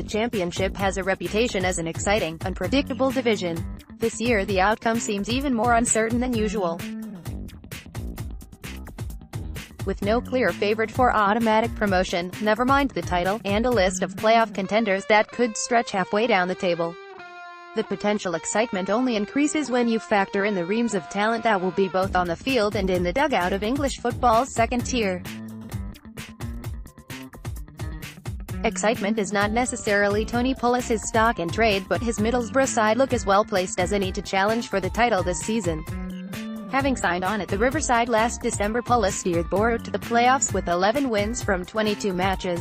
Championship has a reputation as an exciting, unpredictable division. This year the outcome seems even more uncertain than usual. With no clear favorite for automatic promotion, never mind the title, and a list of playoff contenders that could stretch halfway down the table. The potential excitement only increases when you factor in the reams of talent that will be both on the field and in the dugout of English football's second tier. Excitement is not necessarily Tony Pulis' stock in trade, but his Middlesbrough side look as well placed as any to challenge for the title this season. Having signed on at the Riverside last December, Pulis steered Borough to the playoffs with 11 wins from 22 matches.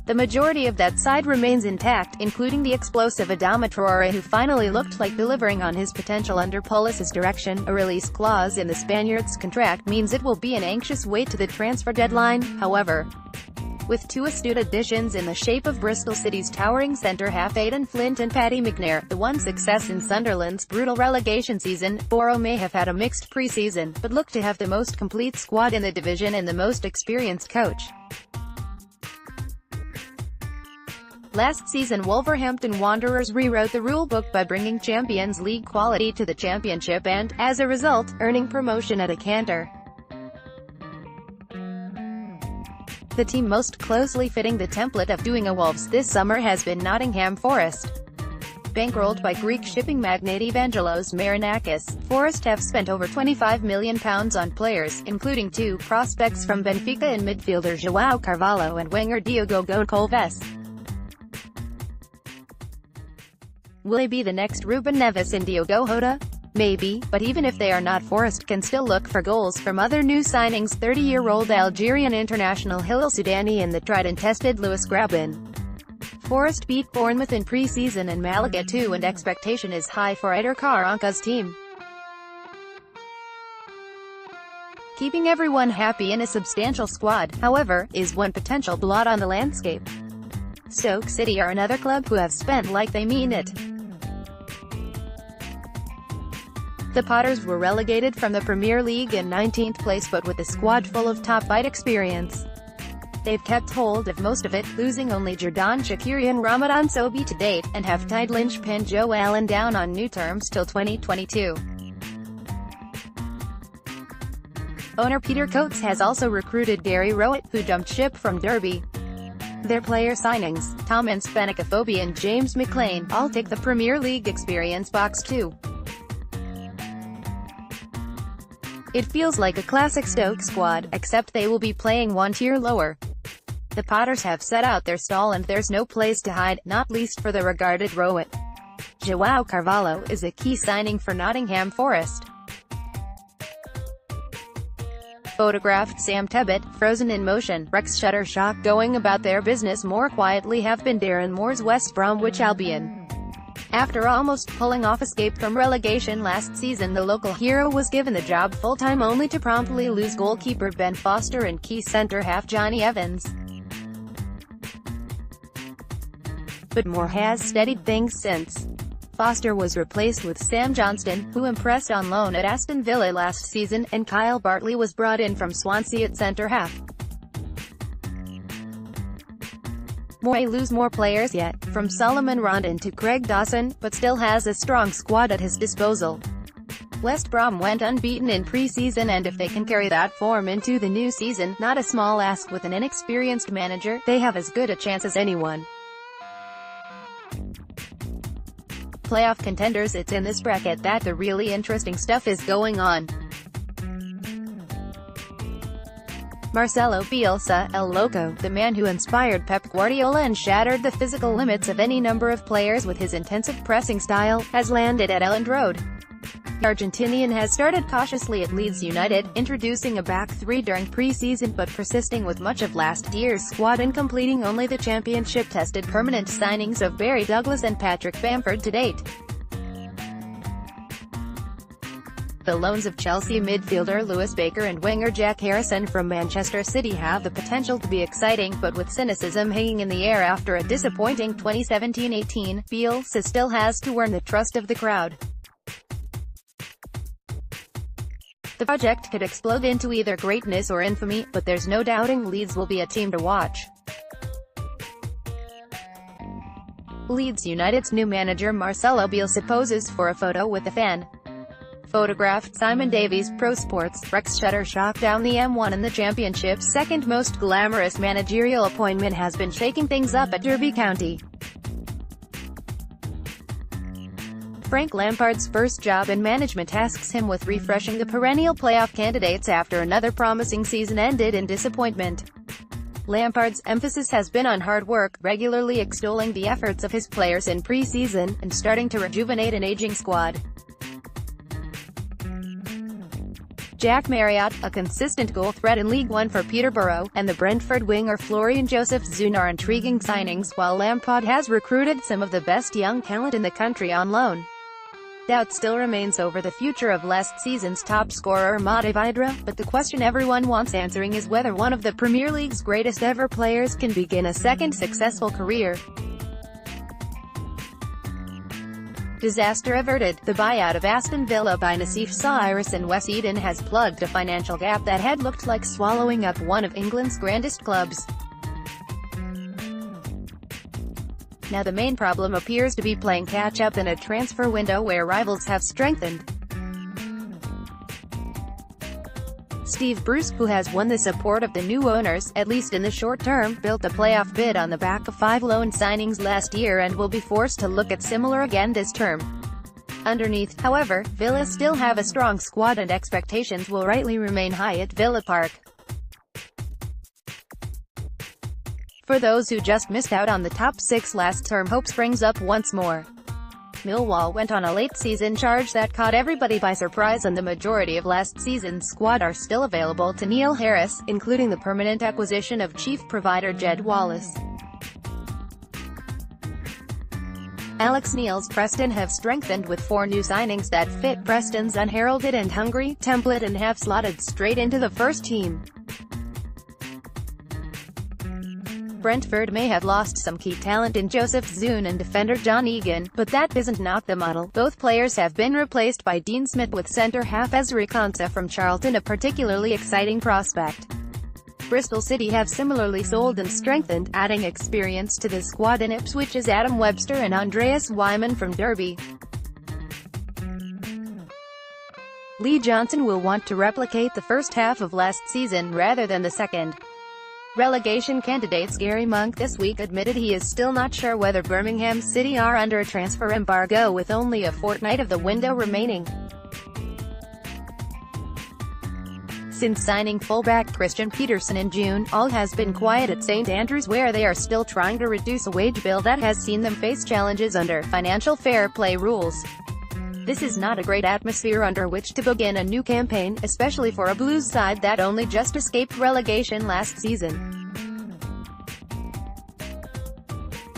The majority of that side remains intact, including the explosive Adama Traore, who finally looked like delivering on his potential under Pulis' direction. A release clause in the Spaniard's contract means it will be an anxious wait to the transfer deadline, however. With two astute additions in the shape of Bristol City's towering centre-half Aidan Flint and Paddy McNair, the one success in Sunderland's brutal relegation season, Borough may have had a mixed pre-season, but look to have the most complete squad in the division and the most experienced coach. Last season Wolverhampton Wanderers rewrote the rulebook by bringing Champions League quality to the Championship and, as a result, earning promotion at a canter. The team most closely fitting the template of doing a Wolves this summer has been Nottingham Forest. Bankrolled by Greek shipping magnate Evangelos Marinakis, Forest have spent over £25 million on players, including two prospects from Benfica in midfielder João Carvalho and winger Diogo Goncalves. Will they be the next Ruben Neves and Diogo Jota? Maybe, but even if they are not, Forest can still look for goals from other new signings: 30-year-old Algerian international Hilal Soudani and the tried-and-tested Lewis Grabban. Forest beat Bournemouth in pre-season and Malaga too, and expectation is high for Aider Karanka's team. Keeping everyone happy in a substantial squad, however, is one potential blot on the landscape. Stoke City are another club who have spent like they mean it. The Potters were relegated from the Premier League in 19th place, but with a squad full of top-flight experience. They've kept hold of most of it, losing only Jordan Shaqiri and Ramadan Sobhi to date, and have tied linchpin Joe Allen down on new terms till 2022. Owner Peter Coates has also recruited Gary Rowett, who jumped ship from Derby. Their player signings, Tom Spanakaphobia and James McLean, all tick the Premier League experience box too. It feels like a classic Stoke squad, except they will be playing one tier lower. The Potters have set out their stall and there's no place to hide, not least for the regarded Rowett. João Carvalho is a key signing for Nottingham Forest. Photographed Sam Tebbit, frozen in motion, Rex Shutterstock going about their business more quietly have been Darren Moore's West Bromwich Albion. After almost pulling off escape from relegation last season, the local hero was given the job full-time only to promptly lose goalkeeper Ben Foster and key centre-half Johnny Evans. But Moore has steadied things since. Foster was replaced with Sam Johnston, who impressed on loan at Aston Villa last season, and Kyle Bartley was brought in from Swansea at centre-half. Moore may lose more players yet, from Solomon Rondon to Craig Dawson, but still has a strong squad at his disposal. West Brom went unbeaten in pre-season, and if they can carry that form into the new season, not a small ask with an inexperienced manager, they have as good a chance as anyone. Playoff contenders: it's in this bracket that the really interesting stuff is going on. Marcelo Bielsa, El Loco, the man who inspired Pep Guardiola and shattered the physical limits of any number of players with his intensive pressing style, has landed at Elland Road. The Argentinian has started cautiously at Leeds United, introducing a back three during pre-season but persisting with much of last year's squad and completing only the championship-tested permanent signings of Barry Douglas and Patrick Bamford to date. The loans of Chelsea midfielder Lewis Baker and winger Jack Harrison from Manchester City have the potential to be exciting, but with cynicism hanging in the air after a disappointing 2017-18, Bielsa still has to earn the trust of the crowd. The project could explode into either greatness or infamy, but there's no doubting Leeds will be a team to watch. Leeds United's new manager Marcelo Bielsa poses for a photo with a fan. Photographed Simon Davies. Pro Sports. Rex Shutter shocked down the M1 in the Championship's second most glamorous managerial appointment has been shaking things up at Derby County. Frank Lampard's first job in management tasks him with refreshing the perennial playoff candidates after another promising season ended in disappointment. Lampard's emphasis has been on hard work, regularly extolling the efforts of his players in pre-season, and starting to rejuvenate an aging squad. Jack Marriott, a consistent goal threat in League One for Peterborough, and the Brentford winger Florian Joseph-Zoon are intriguing signings, while Lampard has recruited some of the best young talent in the country on loan. Doubt still remains over the future of last season's top scorer Mate Vydra, but the question everyone wants answering is whether one of the Premier League's greatest ever players can begin a second successful career. Disaster averted. The buyout of Aston Villa by Nassif Sa'iris and Wes Eden has plugged a financial gap that had looked like swallowing up one of England's grandest clubs. Now the main problem appears to be playing catch-up in a transfer window where rivals have strengthened. Steve Bruce, who has won the support of the new owners, at least in the short term, built a playoff bid on the back of 5 loan signings last year and will be forced to look at similar again this term. Underneath, however, Villa still have a strong squad and expectations will rightly remain high at Villa Park. For those who just missed out on the top 6 last term, hope springs up once more. Millwall went on a late-season charge that caught everybody by surprise, and the majority of last season's squad are still available to Neil Harris, including the permanent acquisition of chief provider Jed Wallace. Alex Neil's Preston have strengthened with 4 new signings that fit Preston's unheralded and hungry template and have slotted straight into the first team. Brentford may have lost some key talent in Joseph-Zoon and defender John Egan, but that isn't not the model. Both players have been replaced by Dean Smith, with centre-half Ezri Konsa from Charlton a particularly exciting prospect. Bristol City have similarly sold and strengthened, adding experience to the squad in Ipswich's Adam Webster and Andreas Wyman from Derby. Lee Johnson will want to replicate the first half of last season rather than the second. Relegation candidates Gary Monk this week admitted he is still not sure whether Birmingham City are under a transfer embargo with only a fortnight of the window remaining. Since signing fullback Christian Peterson in June, all has been quiet at St Andrews, where they are still trying to reduce a wage bill that has seen them face challenges under financial fair play rules. This is not a great atmosphere under which to begin a new campaign, especially for a Blues side that only just escaped relegation last season.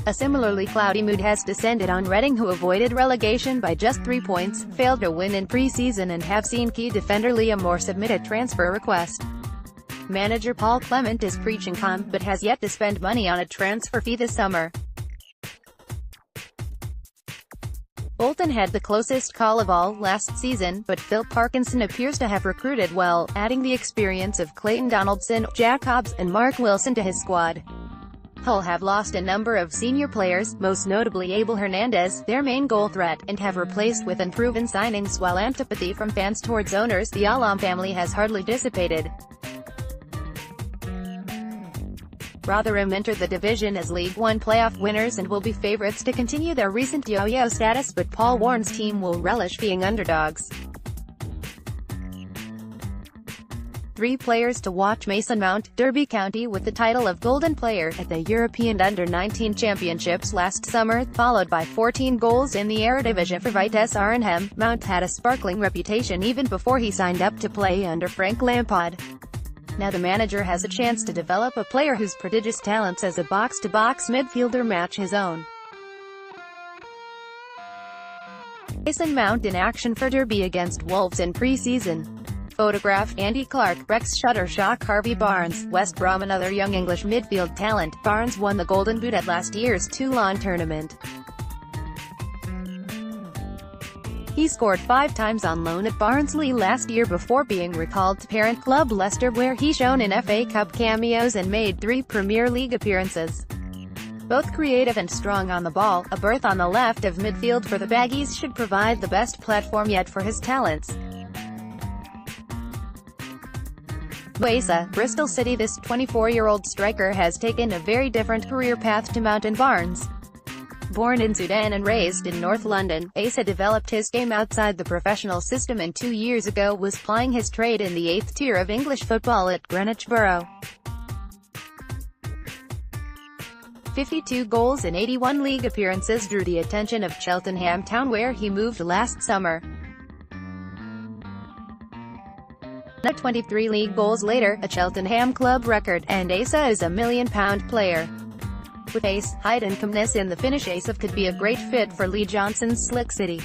A similarly cloudy mood has descended on Reading, who avoided relegation by just 3 points, failed to win in pre-season and have seen key defender Liam Moore submit a transfer request. Manager Paul Clement is preaching calm, but has yet to spend money on a transfer fee this summer. Bolton had the closest call of all last season, but Phil Parkinson appears to have recruited well, adding the experience of Clayton Donaldson, Jack Hobbs, and Mark Wilson to his squad. Hull have lost a number of senior players, most notably Abel Hernandez, their main goal threat, and have replaced with unproven signings, while antipathy from fans towards owners, the Alam family, has hardly dissipated. Rotherham entered the division as League One playoff winners and will be favourites to continue their recent yo-yo status, but Paul Warne's team will relish being underdogs. 3 players to watch: Mason Mount, Derby County with the title of Golden Player at the European Under-19 Championships last summer, followed by 14 goals in the Eredivisie for Vitesse Arnhem. Mount had a sparkling reputation even before he signed up to play under Frank Lampard. Now the manager has a chance to develop a player whose prodigious talents as a box-to-box midfielder match his own. Mason Mount in action for Derby against Wolves in pre-season. Photograph: Andy Clark, Rex Shutter shock Harvey Barnes, West Brom another young English midfield talent. Barnes won the Golden Boot at last year's Toulon tournament. He scored 5 times on loan at Barnsley last year before being recalled to parent club Leicester, where he shone in FA Cup cameos and made 3 Premier League appearances. Both creative and strong on the ball, a berth on the left of midfield for the Baggies should provide the best platform yet for his talents. Asa, Bristol City. This 24-year-old striker has taken a very different career path to Mountain Barnes. Born in Sudan and raised in North London, Asa developed his game outside the professional system and 2 years ago was plying his trade in the 8th tier of English football at Greenwich Borough. 52 goals in 81 league appearances drew the attention of Cheltenham Town, where he moved last summer. 23 league goals later, a Cheltenham club record, and Asa is a £1 million player. With pace, height and comeliness in the finish, Asa could be a great fit for Lee Johnson's Slick City.